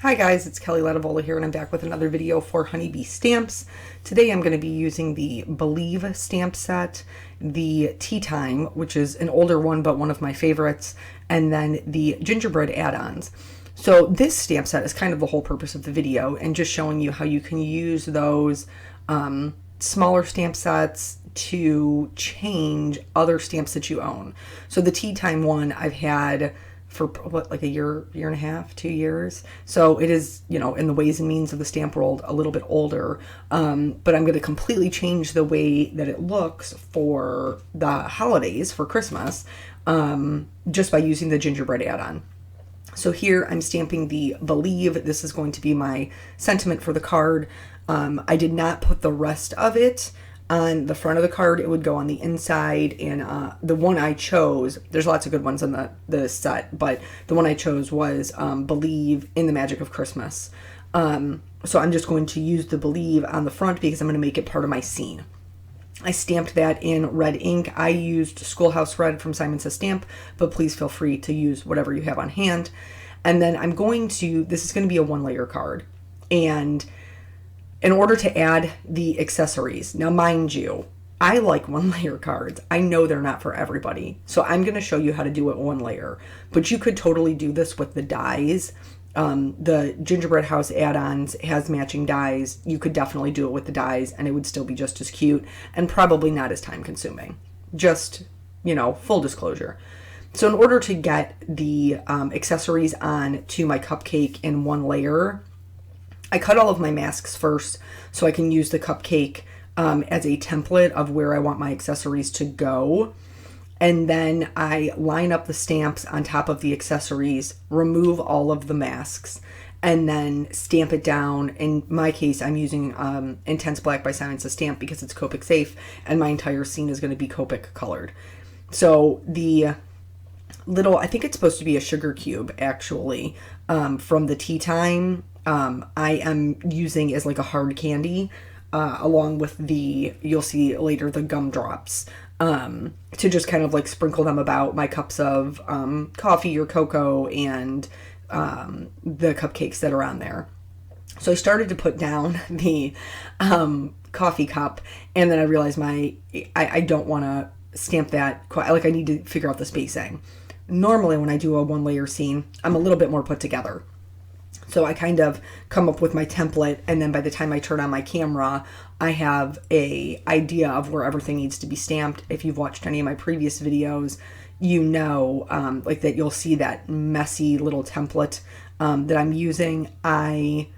Hi guys, it's Kelly Latevola here, and I'm back with another video for Honeybee Stamps. Today I'm going to be using the Believe stamp set, the Tea Time, which is an older one but one of my favorites, and then the Gingerbread Add Ons. So this stamp set is kind of the whole purpose of the video, and just showing you how you can use those smaller stamp sets to change other stamps that you own. So the Tea Time one I've had for what, like a year and a half, 2 years. So it is, you know, in the ways and means of the stamp world, a little bit older. But I'm going to completely change the way that it looks for the holidays, for Christmas, just by using the gingerbread add-on. So here I'm stamping the Believe. This is going to be my sentiment for the card. I did not put the rest of it on the front of the card. It would go on the inside, and the one I chose, there's lots of good ones on the set, but the one I chose was Believe in the Magic of Christmas. So I'm just going to use the Believe on the front because I'm going to make it part of my scene. I stamped that in red ink. I used Schoolhouse Red from Simon Says Stamp, but please feel free to use whatever you have on hand. And then I'm going to, this is going to be a one layer card, and in order to add the accessories, now mind you, I like one layer cards. I know they're not for everybody. So I'm going to show you how to do it one layer, but you could totally do this with the dies. The Gingerbread House Add Ons has matching dies. You could definitely do it with the dies and it would still be just as cute and probably not as time consuming. Just, you know, full disclosure. So in order to get the accessories on to my cupcake in one layer, I cut all of my masks first so I can use the cupcake as a template of where I want my accessories to go. And then I line up the stamps on top of the accessories, remove all of the masks, and then stamp it down. In my case, I'm using Intense Black by Simon Says Stamp because it's Copic safe, and my entire scene is going to be Copic colored. So the little, I think it's supposed to be a sugar cube actually, from the Tea Time, I am using as like a hard candy, along with the, you'll see later, the gumdrops, to just kind of like sprinkle them about my cups of coffee or cocoa and the cupcakes that are on there. So I started to put down the coffee cup, and then I realized I don't want to stamp that quite, like I need to figure out the spacing. Normally when I do a one layer scene, I'm a little bit more put together. So I kind of come up with my template, and then by the time I turn on my camera, I have a idea of where everything needs to be stamped. If you've watched any of my previous videos, you know, like that you'll see that messy little template that I'm using. I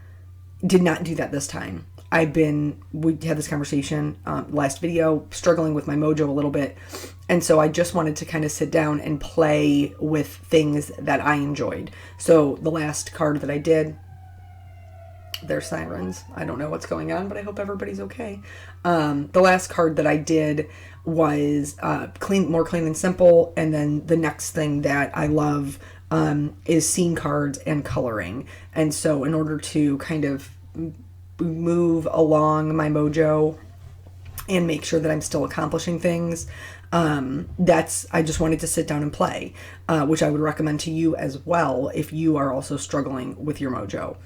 did not do that this time. We had this conversation last video, struggling with my mojo a little bit. And so I just wanted to kind of sit down and play with things that I enjoyed. So the last card that I did, they're sirens. I don't know what's going on, but I hope everybody's okay. The last card that I did was more clean and simple. And then the next thing that I love is scene cards and coloring. And so in order to kind of move along my mojo and make sure that I'm still accomplishing things, I just wanted to sit down and play, which I would recommend to you as well if you are also struggling with your mojo.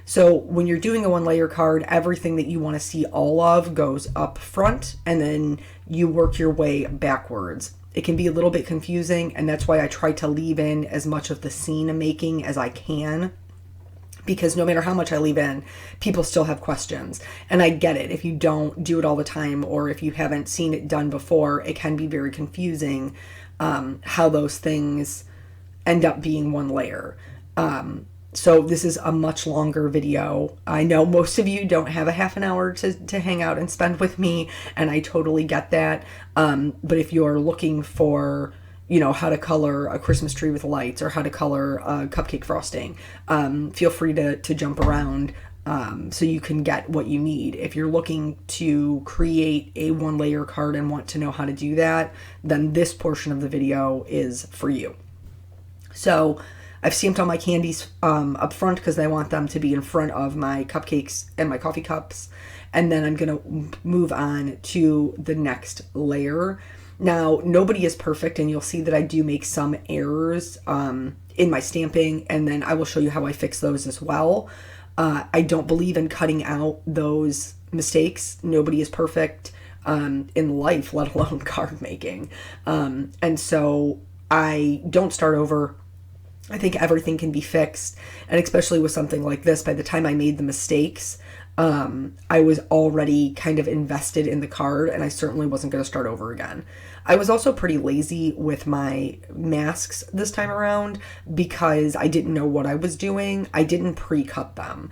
So when you're doing a one layer card, everything that you want to see all of goes up front, and then you work your way backwards. It can be a little bit confusing, and that's why I try to leave in as much of the scene making as I can, because no matter how much I leave in, people still have questions. And I get it. If you don't do it all the time, or if you haven't seen it done before, it can be very confusing how those things end up being one layer. So this is a much longer video. I know most of you don't have a half an hour to hang out and spend with me, and I totally get that. But if you're looking for, you know, how to color a Christmas tree with lights, or how to color a cupcake frosting, feel free to jump around so you can get what you need. If you're looking to create a one layer card and want to know how to do that, then this portion of the video is for you. So I've stamped all my candies up front because I want them to be in front of my cupcakes and my coffee cups. And then I'm going to move on to the next layer. Now, nobody is perfect, and you'll see that I do make some errors in my stamping, and then I will show you how I fix those as well. I don't believe in cutting out those mistakes. Nobody is perfect in life, let alone card making. And so I don't start over. I think everything can be fixed. And especially with something like this, by the time I made the mistakes, I was already kind of invested in the card, and I certainly wasn't going to start over again. I was also pretty lazy with my masks this time around because I didn't know what I was doing. I didn't pre-cut them.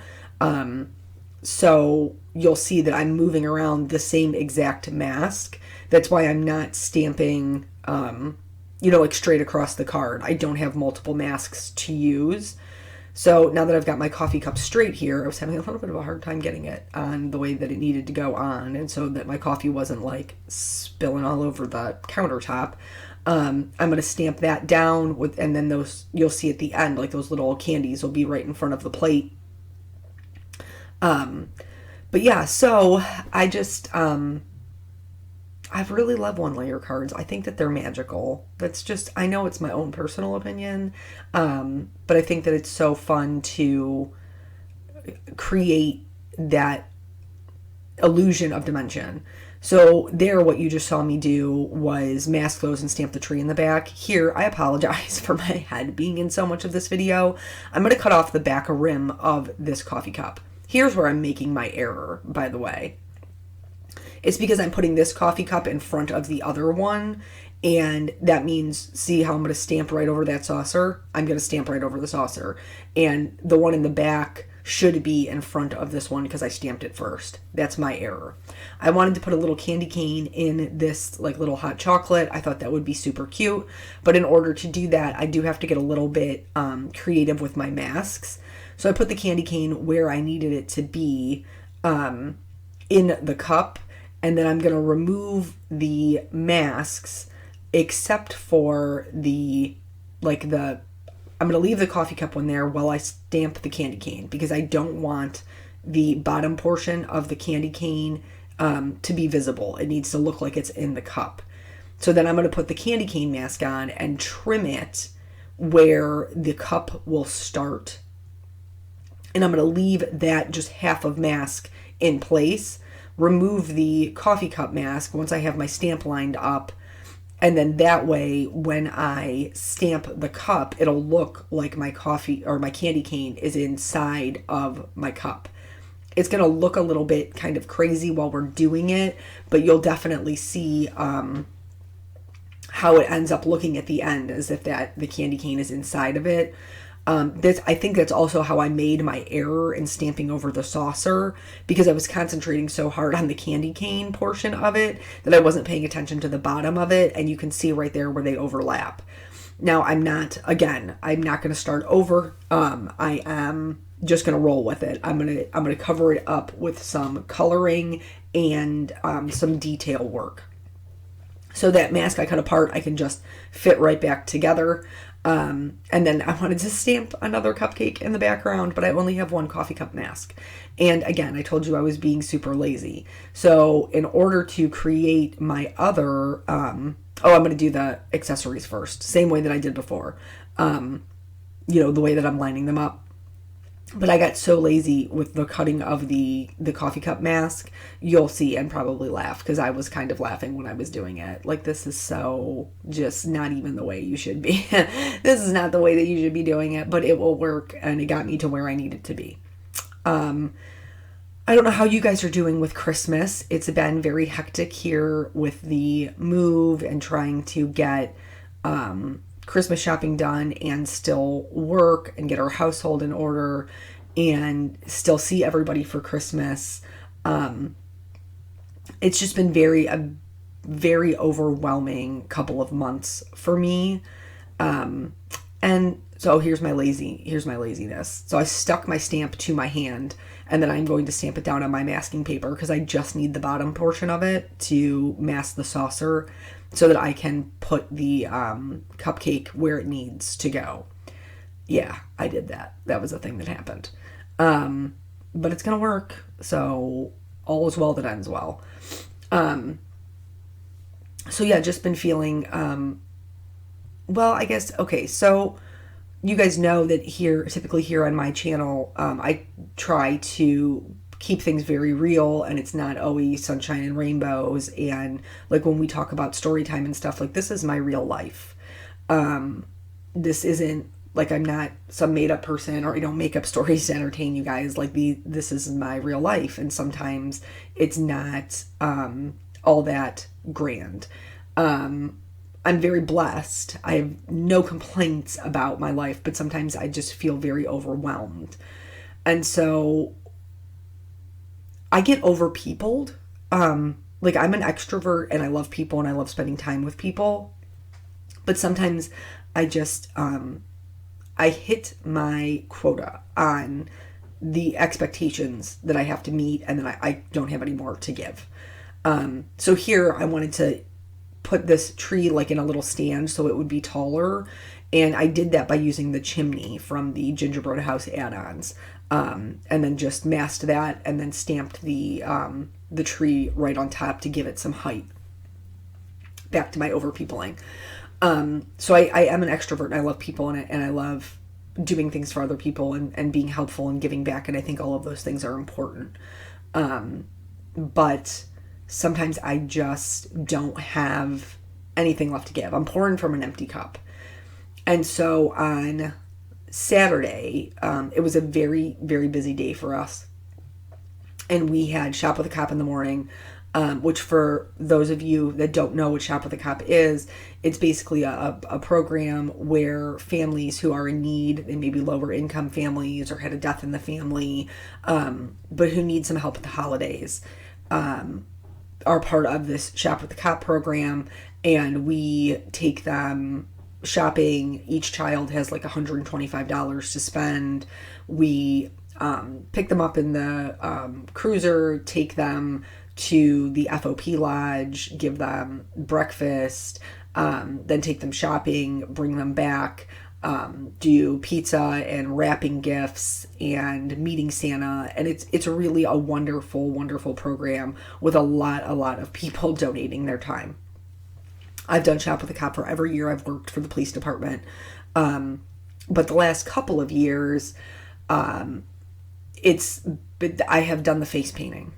So you'll see that I'm moving around the same exact mask. That's why I'm not stamping, like straight across the card. I don't have multiple masks to use. So now that I've got my coffee cup straight here, I was having a little bit of a hard time getting it on the way that it needed to go on, and so that my coffee wasn't like spilling all over the countertop. I'm going to stamp that down with, and then those, you'll see at the end, like those little candies will be right in front of the plate. But yeah, so I just, I really love one layer cards. I think that they're magical. That's just, I know it's my own personal opinion, but I think that it's so fun to create that illusion of dimension. So there, what you just saw me do was mask those and stamp the tree in the back. Here, I apologize for my head being in so much of this video. I'm going to cut off the back rim of this coffee cup. Here's where I'm making my error, by the way. It's because I'm putting this coffee cup in front of the other one, and that means, see how I'm going to stamp right over that saucer? I'm going to stamp right over the saucer. And the one in the back should be in front of this one because I stamped it first. That's my error. I wanted to put a little candy cane in this like little hot chocolate. I thought that would be super cute. But in order to do that, I do have to get a little bit creative with my masks. So I put the candy cane where I needed it to be in the cup. And then I'm going to remove the masks except for I'm going to leave the coffee cup one there while I stamp the candy cane because I don't want the bottom portion of the candy cane to be visible. It needs to look like it's in the cup. So then I'm going to put the candy cane mask on and trim it where the cup will start. And I'm going to leave that just half of mask in place. Remove the coffee cup mask once I have my stamp lined up, and then that way when I stamp the cup, it'll look like my coffee or my candy cane is inside of my cup. It's going to look a little bit kind of crazy while we're doing it, but you'll definitely see how it ends up looking at the end, as if the candy cane is inside of it. I think that's also how I made my error in stamping over the saucer, because I was concentrating so hard on the candy cane portion of it that I wasn't paying attention to the bottom of it, and you can see right there where they overlap. Now, I'm not going to start over. I am just going to roll with it. I'm going to cover it up with some coloring and some detail work. So that mask I cut apart, I can just fit right back together. And then I wanted to stamp another cupcake in the background, but I only have one coffee cup mask. And again, I told you I was being super lazy. So in order to create my other, I'm going to do the accessories first, same way that I did before. The way that I'm lining them up. But I got so lazy with the cutting of the coffee cup mask, you'll see and probably laugh, because I was kind of laughing when I was doing it. Like, this is so just not even the way you should be. This is not the way that you should be doing it, but it will work, and it got me to where I needed to be. I don't know how you guys are doing with Christmas. It's been very hectic here with the move and trying to get Christmas shopping done and still work and get our household in order and still see everybody for Christmas. It's just been a very overwhelming couple of months for me. And so here's my laziness. So I stuck my stamp to my hand, and then I'm going to stamp it down on my masking paper because I just need the bottom portion of it to mask the saucer, so that I can put the cupcake where it needs to go. Yeah, I did that. That was a thing that happened. But it's going to work. So all is well that ends well. So yeah, just been feeling, I guess, okay, so you guys know that typically here on my channel, I try to keep things very real, and it's not always sunshine and rainbows. And like when we talk about story time and stuff, like this is my real life. This isn't like I'm not some made up person, or I don't make up stories to entertain you guys. Like this is my real life, and sometimes it's not all that grand. I'm very blessed. I have no complaints about my life, but sometimes I just feel very overwhelmed. And so I get overpeopled. Like I'm an extrovert and I love people and I love spending time with people. But sometimes I just, I hit my quota on the expectations that I have to meet, and then I don't have any more to give. So here I wanted to put this tree like in a little stand so it would be taller, and I did that by using the chimney from the Gingerbread House Add Ons, and then just masked that and then stamped the tree right on top to give it some height. Back to my overpeopling. So I am an extrovert and I love people, and I love doing things for other people and being helpful and giving back, and I think all of those things are important. But sometimes I just don't have anything left to give. I'm pouring from an empty cup. And so on Saturday, it was a very, very busy day for us. And we had Shop with a Cop in the morning, which for those of you that don't know what Shop with a Cop is, it's basically a program where families who are in need, they may be lower income families or had a death in the family, but who need some help at the holidays, are part of this Shop with the Cop program, and we take them shopping. Each child has like $125 to spend. We pick them up in the cruiser, take them to the FOP lodge, give them breakfast, then take them shopping, bring them back, do pizza and wrapping gifts and meeting Santa. And it's really a wonderful, wonderful program with a lot of people donating their time. I've done Shop with a Cop for every year I've worked for the police department. But the last couple of years, I have done the face painting.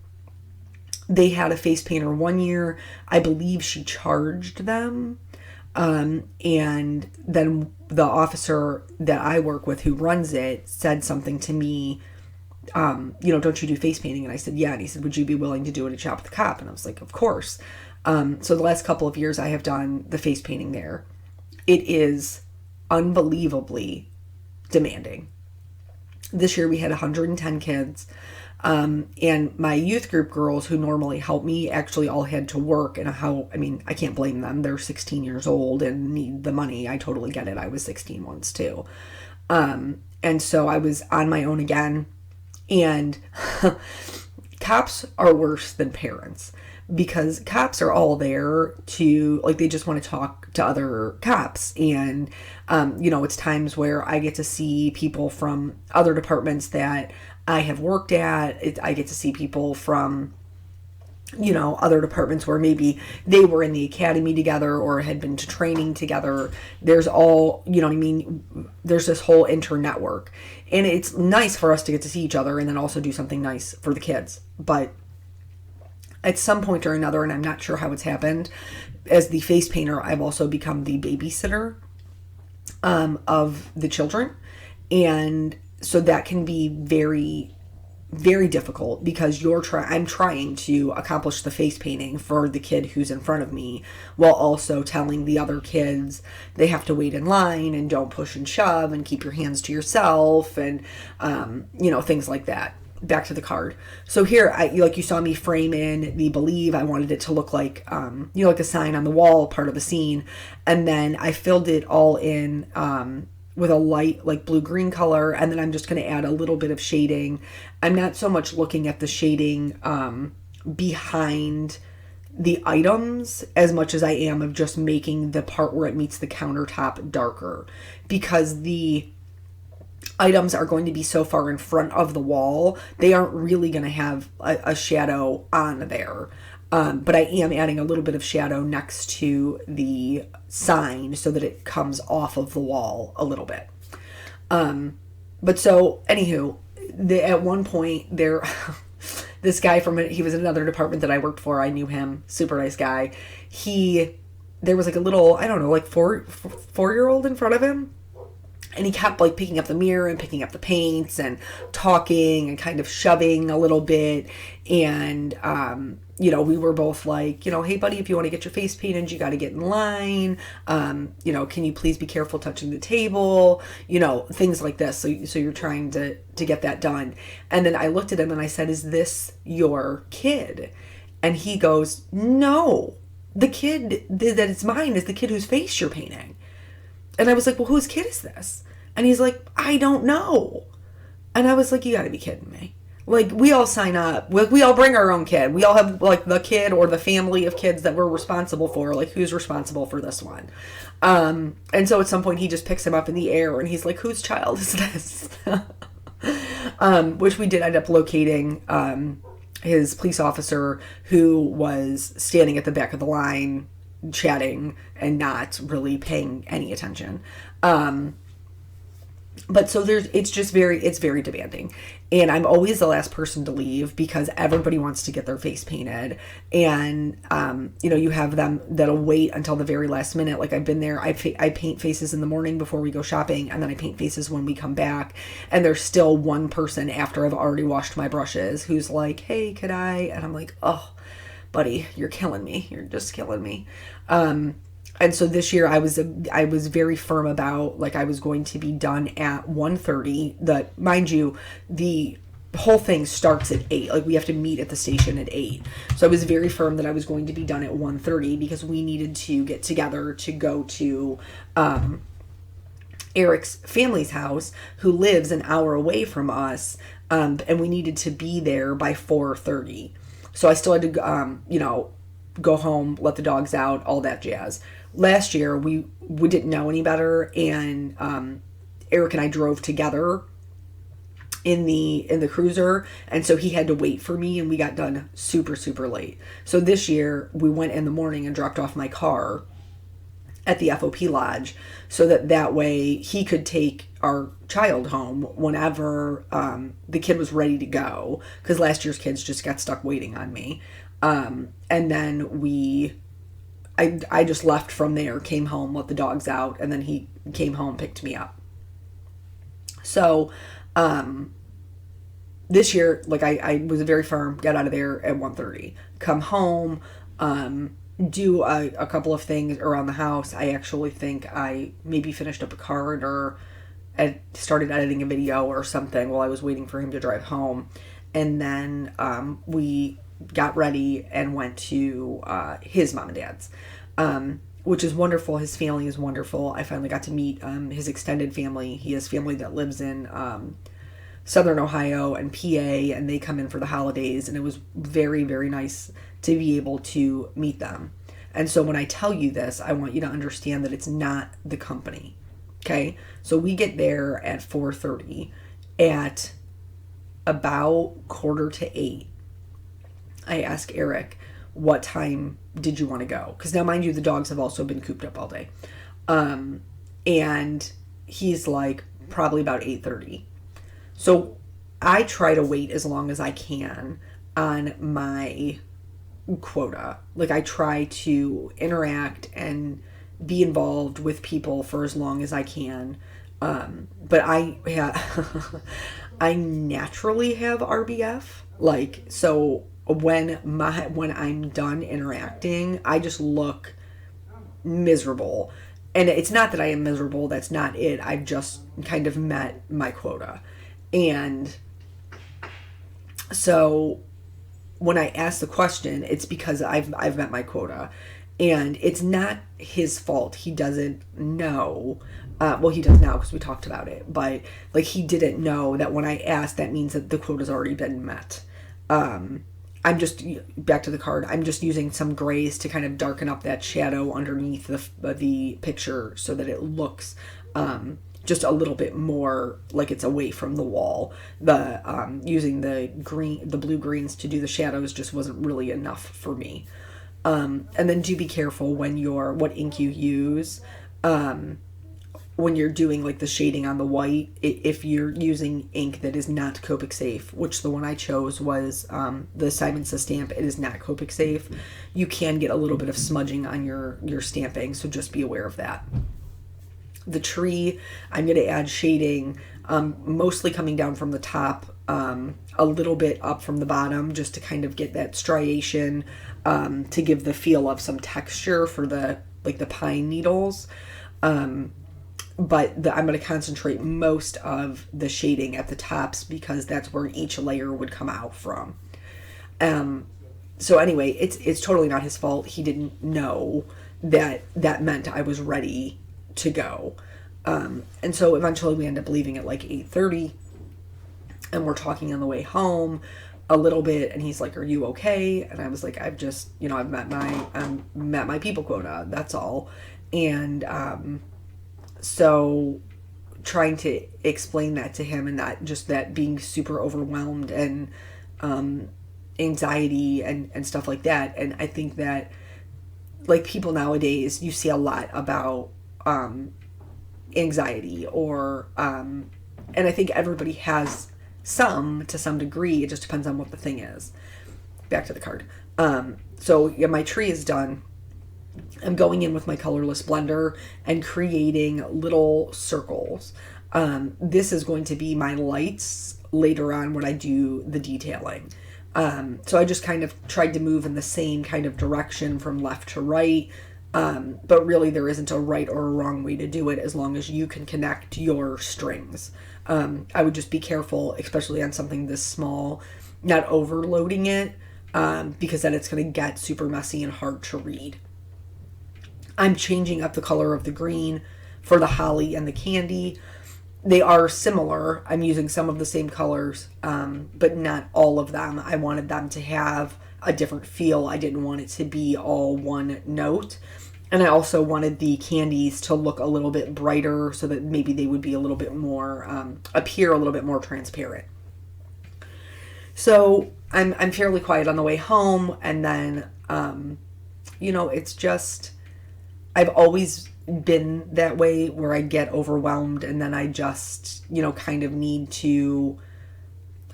They had a face painter one year. I believe she charged them. And then the officer that I work with who runs it said something to me, don't you do face painting? And I said, yeah. And he said, would you be willing to do it at Shop with the Cop? And I was like, of course. So the last couple of years I have done the face painting there. It is unbelievably demanding. This year we had 110 kids. And my youth group girls who normally help me actually all had to work, and I can't blame them. They're 16 years old and need the money. I totally get it. I was 16 once too. And so I was on my own again, and cops are worse than parents, because cops are all there to, like, they just want to talk to other cops. And, it's times where I get to see people from other departments that I have worked at. I get to see people from, other departments where maybe they were in the academy together or had been to training together. There's all, there's this whole inter-network. And it's nice for us to get to see each other and then also do something nice for the kids. But at some point or another, and I'm not sure how it's happened, as the face painter, I've also become the babysitter of the children. And so that can be very, very difficult, because I'm trying to accomplish the face painting for the kid who's in front of me, while also telling the other kids they have to wait in line and don't push and shove and keep your hands to yourself, and things like that. Back to the card. So here, you saw me frame in the Believe. I wanted it to look like, like a sign on the wall, part of a scene. And then I filled it all in with a light, like blue-green color. And then I'm just going to add a little bit of shading. I'm not so much looking at the shading behind the items as much as I am of just making the part where it meets the countertop darker, because the items are going to be so far in front of the wall, they aren't really going to have a shadow on there. But I am adding a little bit of shadow next to the sign so that it comes off of the wall a little bit. But so, anywho, at one point there, this guy he was in another department that I worked for. I knew him, super nice guy. There was like a little, I don't know, like four-year-old in front of him. And he kept like picking up the mirror and picking up the paints and talking and kind of shoving a little bit. And, we were both like, hey buddy, if you want to get your face painted, you got to get in line. Can you please be careful touching the table? Things like this. So you're trying to get that done. And then I looked at him and I said, is this your kid? And he goes, no, the kid that is mine is the kid whose face you're painting. And I was like, well, whose kid is this? And he's like, I don't know. And I was like, you gotta be kidding me. Like, we all sign up. We all bring our own kid. We all have, like, the kid or the family of kids that we're responsible for. Like, who's responsible for this one? And so at some point, he just picks him up in the air, and he's like, whose child is this? Which we did end up locating his police officer, who was standing at the back of the line chatting and not really paying any attention. But so it's very demanding. And I'm always the last person to leave because everybody wants to get their face painted. And, you have them that'll wait until the very last minute. Like, I've been there, I paint faces in the morning before we go shopping, and then I paint faces when we come back. And there's still one person after I've already washed my brushes who's like, hey, could I? And I'm like, oh, buddy, you're killing me. You're just killing me. And so this year I was very firm about, like, I was going to be done at 1:30. Mind you, the whole thing starts at 8. Like, we have to meet at the station at 8. So I was very firm that I was going to be done at 1:30 because we needed to get together to go to Eric's family's house, who lives an hour away from us. And we needed to be there by 4:30. So I still had to, go home, let the dogs out, all that jazz. Last year, we didn't know any better, and Eric and I drove together in the cruiser, and so he had to wait for me, and we got done super, super late. So this year, we went in the morning and dropped off my car at the FOP Lodge, so that way he could take our child home whenever the kid was ready to go, because last year's kids just got stuck waiting on me. And then I just left from there, came home, let the dogs out, and then he came home, picked me up. So, this year, like, I was very firm, get out of there at 1:30, come home, do a couple of things around the house. I actually think I maybe finished up a card or started editing a video or something while I was waiting for him to drive home. And then, we got ready and went to his mom and dad's, which is wonderful. His family is wonderful. I finally got to meet his extended family. He has family that lives in Southern Ohio and PA, and they come in for the holidays, and it was very, very nice to be able to meet them. And so when I tell you this, I want you to understand that it's not the company. Okay? So we get there at 4:30. At about 7:45, I ask Eric, what time did you want to go? Because now, mind you, the dogs have also been cooped up all day. And he's like, probably about 8:30. So I try to wait as long as I can on my quota. Like, I try to interact and be involved with people for as long as I can. But I naturally have RBF. Like, so when I'm done interacting, I just look miserable. And it's not that I am miserable, that's not it. I've just kind of met my quota. And so when I ask the question, it's because I've met my quota. And it's not his fault. He doesn't know. Well, he does now because we talked about it. But, like, he didn't know that when I asked, that means that the quota's already been met. I'm just, back to the card, I'm just using some grays to kind of darken up that shadow underneath the picture so that it looks just a little bit more like it's away from the wall. Using the blue greens to do the shadows just wasn't really enough for me. And then do be careful when what ink you use. when you're doing like the shading on the white, if you're using ink that is not Copic safe, which the one I chose was the Simon Says stamp, it is not Copic safe, you can get a little bit of smudging on your stamping, so just be aware of that. The tree, I'm going to add shading, mostly coming down from the top, a little bit up from the bottom, just to kind of get that striation, to give the feel of some texture for the pine needles. But I'm going to concentrate most of the shading at the tops because that's where each layer would come out from. So anyway, it's totally not his fault. He didn't know that meant I was ready to go. And so eventually we end up leaving at like 8:30, and we're talking on the way home a little bit, and he's like, "Are you okay?" And I was like, "I've just, I've met my people quota. That's all." And so trying to explain that to him, and that being super overwhelmed and anxiety and stuff like that. And I think that like people nowadays, you see a lot about anxiety or and I think everybody has some to some degree. It just depends on what the thing is. Back to the card. So yeah, my tree is done. I'm going in with my colorless blender and creating little circles. This is going to be my lights later on when I do the detailing. So I just kind of tried to move in the same kind of direction from left to right. But really there isn't a right or a wrong way to do it as long as you can connect your strings. I would just be careful, especially on something this small, not overloading it, because then it's going to get super messy and hard to read. I'm changing up the color of the green for the holly and the candy. They are similar. I'm using some of the same colors, but not all of them. I wanted them to have a different feel. I didn't want it to be all one note. And I also wanted the candies to look a little bit brighter so that maybe they would be a little bit more, appear a little bit more transparent. So I'm fairly quiet on the way home. And then, it's just, I've always been that way where I get overwhelmed and then I just, kind of need to,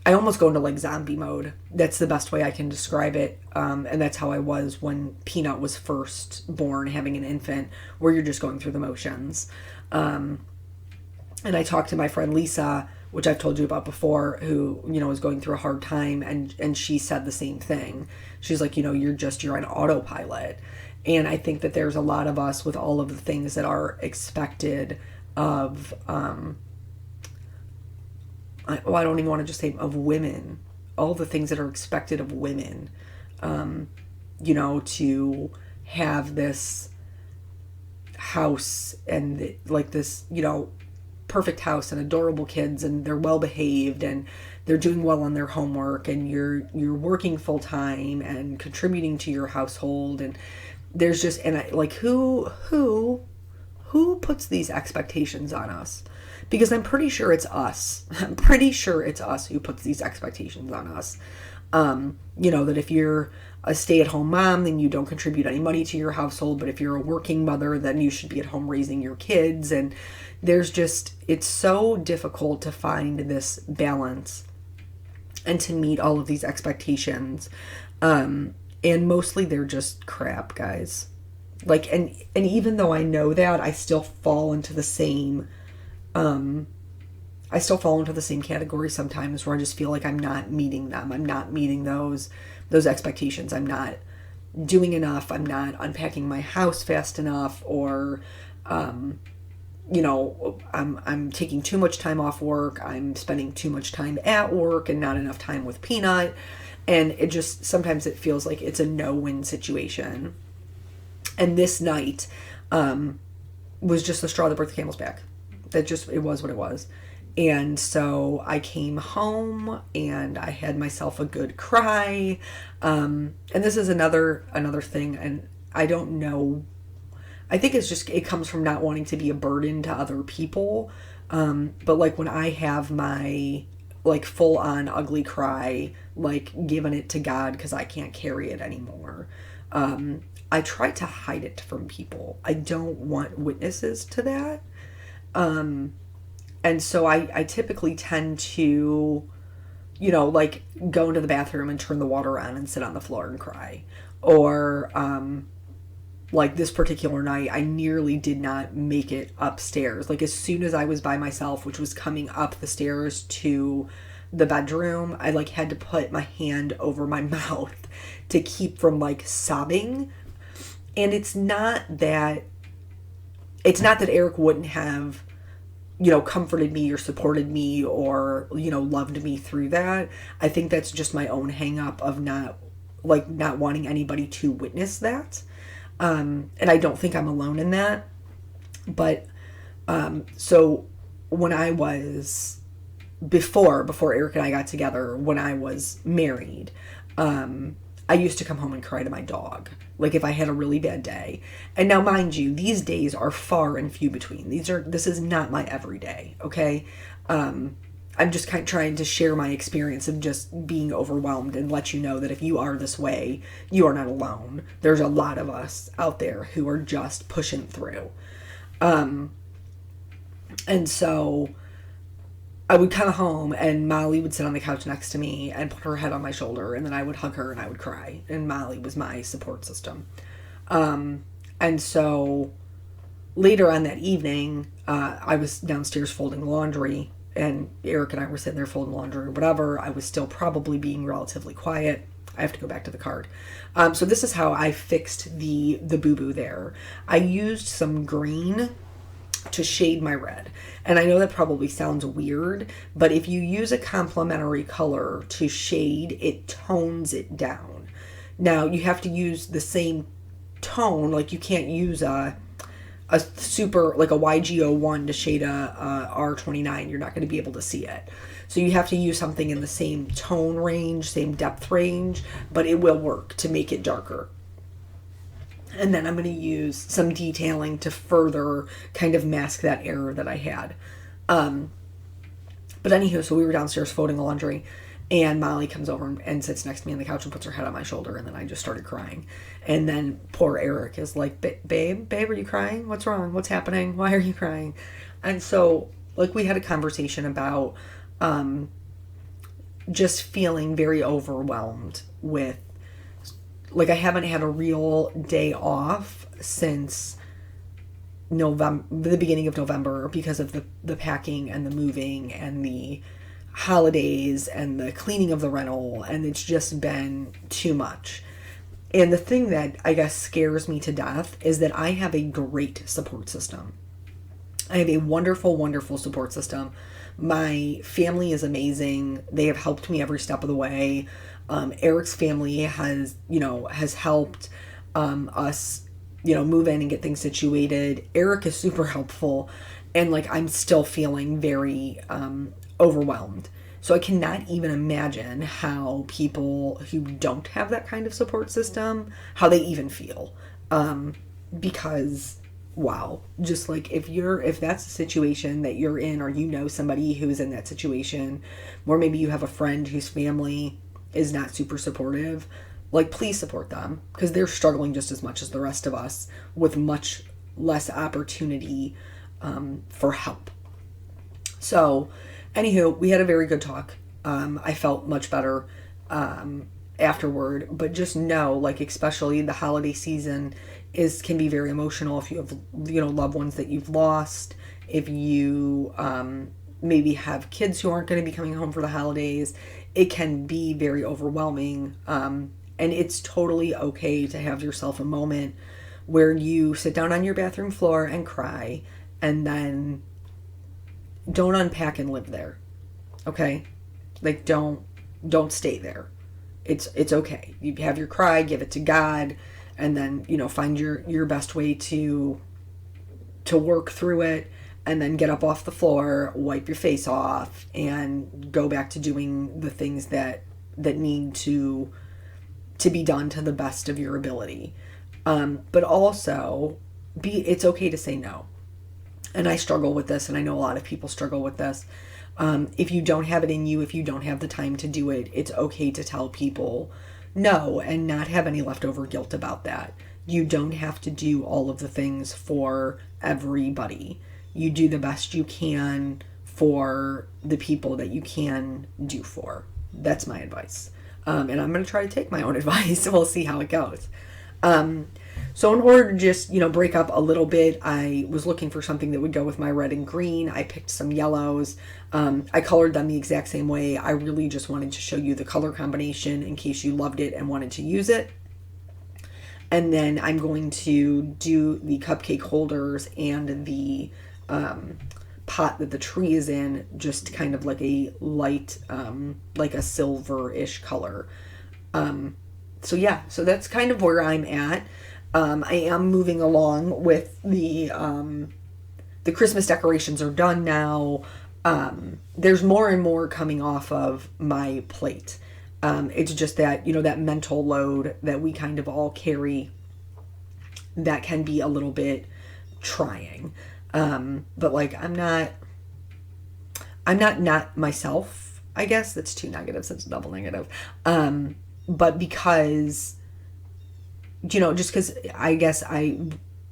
I almost go into like zombie mode. That's the best way I can describe it. And that's how I was when Peanut was first born, having an infant, where you're just going through the motions. And I talked to my friend Lisa, which I've told you about before, who, was going through a hard time. And she said the same thing. She's like, you're on autopilot. And I think that there's a lot of us with all of the things that are expected of, I don't even want to just say of women, all the things that are expected of women, to have this house and like this, perfect house and adorable kids, and they're well behaved and they're doing well on their homework, and you're working full time and contributing to your household. And there's just, and I like, who puts these expectations on us? Because I'm pretty sure it's us. I'm pretty sure it's us who puts these expectations on us. That if you're a stay-at-home mom, then you don't contribute any money to your household. But if you're a working mother, then you should be at home raising your kids. And there's just, it's so difficult to find this balance and to meet all of these expectations. And mostly they're just crap, guys. Like, and even though I know that, I still fall into the same category sometimes where I just feel like I'm not meeting them. I'm not meeting those expectations. I'm not doing enough. I'm not unpacking my house fast enough, or, I'm taking too much time off work. I'm spending too much time at work and not enough time with Peanut. And it just, sometimes it feels like it's a no-win situation. And this night, was just the straw that broke the camel's back. It was what it was. And so I came home and I had myself a good cry. And this is another thing, and I don't know. I think it comes from not wanting to be a burden to other people. But like when I have my like full on ugly cry, like giving it to God because I can't carry it anymore. I try to hide it from people. I don't want witnesses to that. And so I typically tend to, like go into the bathroom and turn the water on and sit on the floor and cry. Or, like this particular night, I nearly did not make it upstairs. Like as soon as I was by myself, which was coming up the stairs to the bedroom, I like had to put my hand over my mouth to keep from like sobbing. And it's not that Eric wouldn't have, comforted me or supported me or, loved me through that. I think that's just my own hang up of not wanting anybody to witness that. And I don't think I'm alone in that. But, so when I was, before Eric and I got together, when I was married, I used to come home and cry to my dog. Like if I had a really bad day. And now mind you, these days are far and few between. This is not my everyday. Okay. I'm just kind of trying to share my experience of just being overwhelmed and let you know that if you are this way, you are not alone. There's a lot of us out there who are just pushing through. And so I would come home and Molly would sit on the couch next to me and put her head on my shoulder, and then I would hug her and I would cry. And Molly was my support system. And so later on that evening, I was downstairs folding laundry, and Eric and I were sitting there folding laundry or whatever. I was still probably being relatively quiet. I have to go back to the card. So this is how I fixed the boo-boo there. I used some green to shade my red. And I know that probably sounds weird, but if you use a complementary color to shade, it tones it down. Now, you have to use the same tone. Like you can't use a super, like a YG01 to shade a R29. You're not going to be able to see it. So you have to use something in the same tone range, same depth range, but it will work to make it darker. And then I'm going to use some detailing to further kind of mask that error that I had. But anywho, so we were downstairs folding laundry, and Molly comes over and sits next to me on the couch and puts her head on my shoulder, and then I just started crying. And then poor Eric is like, babe, are you crying? What's wrong? What's happening? Why are you crying? And so, like, we had a conversation about just feeling very overwhelmed with, like, I haven't had a real day off since November, the beginning of November, because of the packing and the moving and the holidays and the cleaning of the rental, and it's just been too much. And the thing that I guess scares me to death is that I have a great support system. I have a wonderful, wonderful support system. My family is amazing. They have helped me every step of the way. Eric's family has helped us, move in and get things situated. Eric is super helpful, and like I'm still feeling very overwhelmed. So I cannot even imagine how people who don't have that kind of support system, how they even feel. Because wow, just like if that's a situation that you're in, or somebody who's in that situation, or maybe you have a friend whose family is not super supportive, like please support them, because they're struggling just as much as the rest of us with much less opportunity for help. So anywho, we had a very good talk. I felt much better afterward, but just know, like, especially the holiday season can be very emotional if you have loved ones that you've lost, if you maybe have kids who aren't going to be coming home for the holidays. It can be very overwhelming, and it's totally okay to have yourself a moment where you sit down on your bathroom floor and cry, and then don't unpack and live there. Okay? Like don't stay there. It's okay. You have your cry, give it to God, and then, find your best way to work through it, and then get up off the floor, wipe your face off, and go back to doing the things that need to be done to the best of your ability. But also it's okay to say no. And I struggle with this, and I know a lot of people struggle with this. If you don't have it in you, if you don't have the time to do it, it's okay to tell people no and not have any leftover guilt about that. You don't have to do all of the things for everybody. you do the best you can for the people that you can do for. That's my advice. And I'm going to try to take my own advice. We'll see how it goes. So in order to just, break up a little bit, I was looking for something that would go with my red and green. I picked some yellows. I colored them the exact same way. I really just wanted to show you the color combination in case you loved it and wanted to use it. And then I'm going to do the cupcake holders and the pot that the tree is in, just kind of like a light, like a silver-ish color. So that's kind of where I'm at. I am moving along with the Christmas decorations are done now. There's more and more coming off of my plate. It's just that, that mental load that we kind of all carry, that can be a little bit trying. But like, I'm not myself, I guess. That's too negative, so it's double negative. But because, just because I guess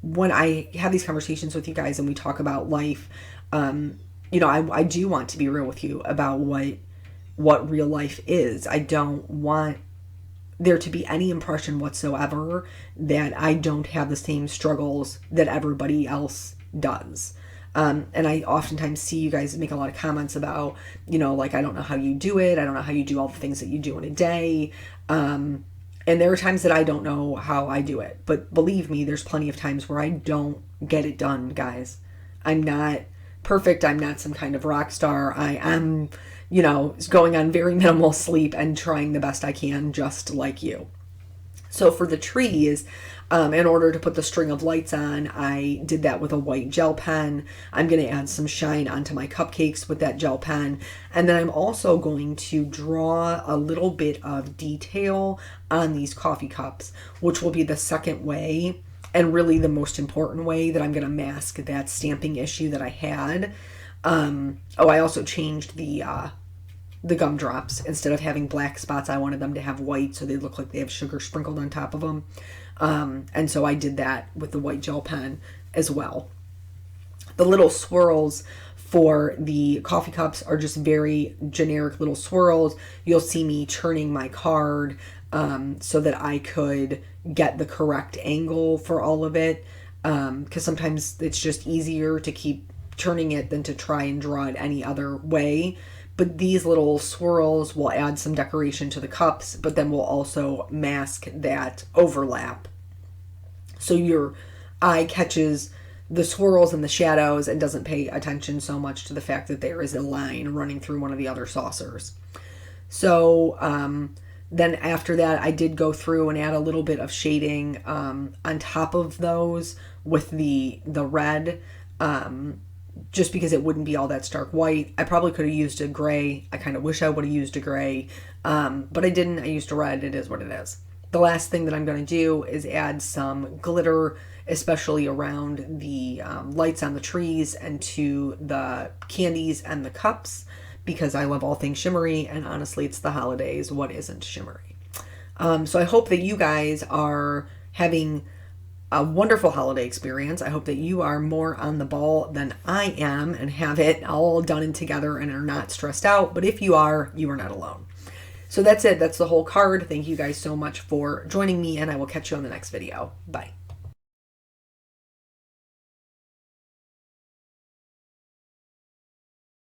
when I have these conversations with you guys and we talk about life, I do want to be real with you about what real life is. I don't want there to be any impression whatsoever that I don't have the same struggles that everybody else does. And I oftentimes see you guys make a lot of comments about, like, I don't know how you do it. I don't know how you do all the things that you do in a day. And there are times that I don't know how I do it. But believe me, there's plenty of times where I don't get it done, guys. I'm not perfect. I'm not some kind of rock star. I am, going on very minimal sleep and trying the best I can, just like you. So for the trees, in order to put the string of lights on, I did that with a white gel pen. I'm going to add some shine onto my cupcakes with that gel pen. And then I'm also going to draw a little bit of detail on these coffee cups, which will be the second way, and really the most important way, that I'm going to mask that stamping issue that I had. I also changed the gumdrops. Instead of having black spots, I wanted them to have white, so they look like they have sugar sprinkled on top of them. And so I did that with the white gel pen as well. The little swirls for the coffee cups are just very generic little swirls. You'll see me turning my card so that I could get the correct angle for all of it, because sometimes it's just easier to keep turning it than to try and draw it any other way. But these little swirls will add some decoration to the cups, but then will also mask that overlap. So your eye catches the swirls and the shadows and doesn't pay attention so much to the fact that there is a line running through one of the other saucers. So then after that, I did go through and add a little bit of shading on top of those with the red, just because it wouldn't be all that stark white. I probably could have used a gray. I kind of wish I would have used a gray, but I didn't. I used a red. It is what it is. The last thing that I'm going to do is add some glitter, especially around the lights on the trees and to the candies and the cups, because I love all things shimmery, and honestly, it's the holidays. What isn't shimmery? So I hope that you guys are having a wonderful holiday experience. I hope that you are more on the ball than I am and have it all done and together and are not stressed out. But if you are not alone. So that's it. That's the whole card. Thank you guys so much for joining me, and I will catch you on the next video. Bye.